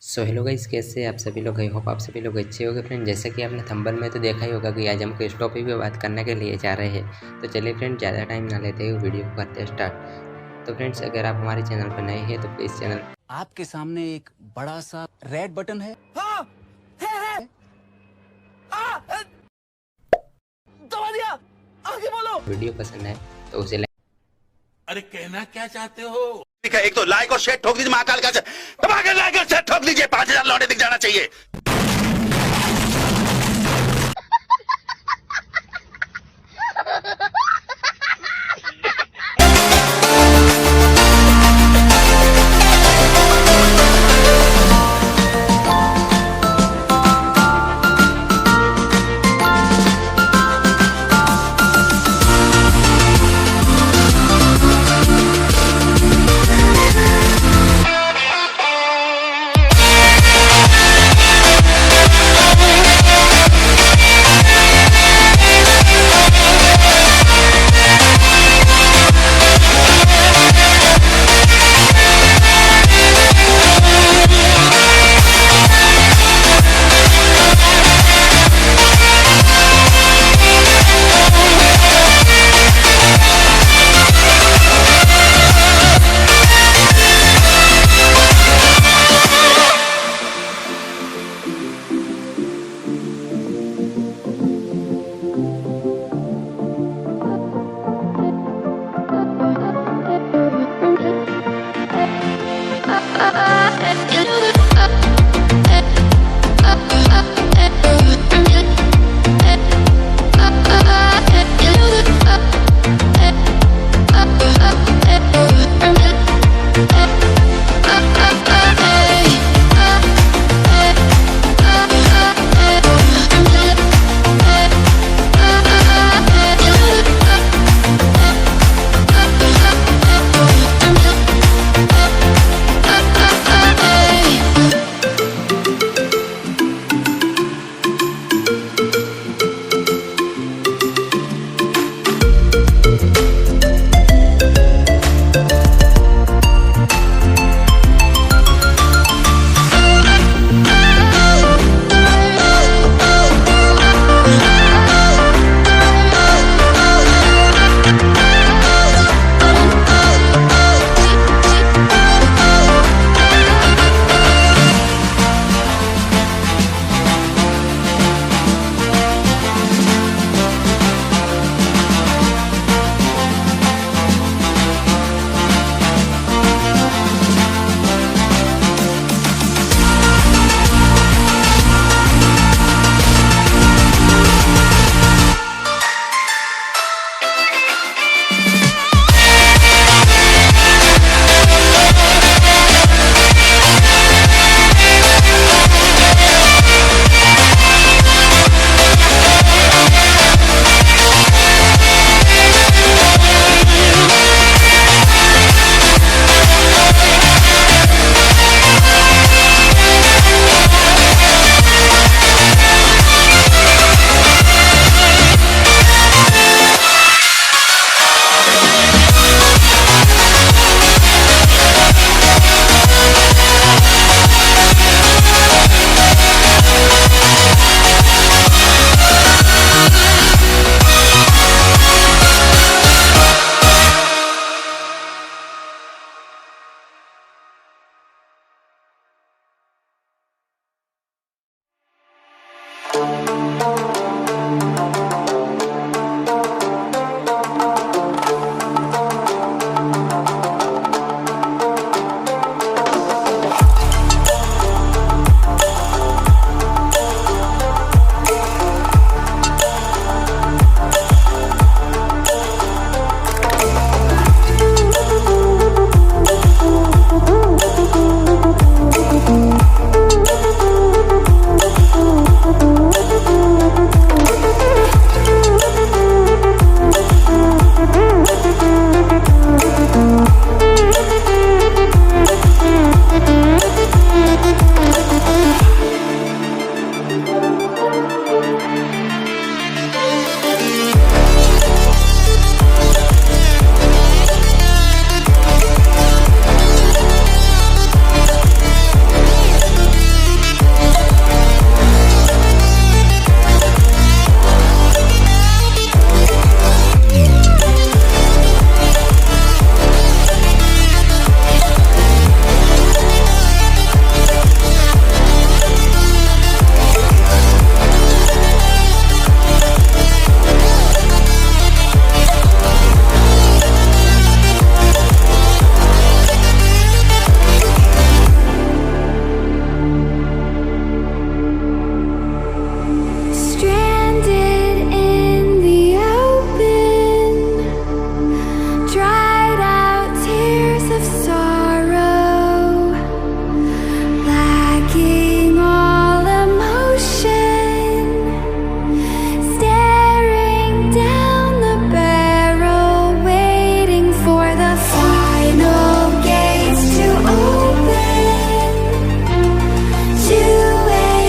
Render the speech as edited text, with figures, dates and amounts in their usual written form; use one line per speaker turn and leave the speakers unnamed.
So hello guys, कैसे आप सभी लोग। आई होप आप सभी लोग अच्छे होंगे फ्रेंड। जैसे कि आपने थंबनेल में तो देखा ही होगा कि आज हम किस टॉपिक पे बात करने के लिए जा रहे हैं। तो चलिए फ्रेंड, ज़्यादा टाइम ना लेते हुए वीडियो को करते हैं स्टार्ट। तो फ्रेंड्स, अगर आप हमारे चैनल पर नए हैं तो प्लीज़ चैनल
आपके सामने एक बड़ा सा रेड बटन है। हाँ, है। दबा दिया, आगे बोलो।
वीडियो पसंद है तो उसे
अरे कहना क्या चाहते हो?
ठीक है, एक तो लाइक और शेयर ठोक दीजिए, महाकाल का दबा के लाइक और शेयर ठोक दीजिए। 5,000 लौटे दिख जाना चाहिए।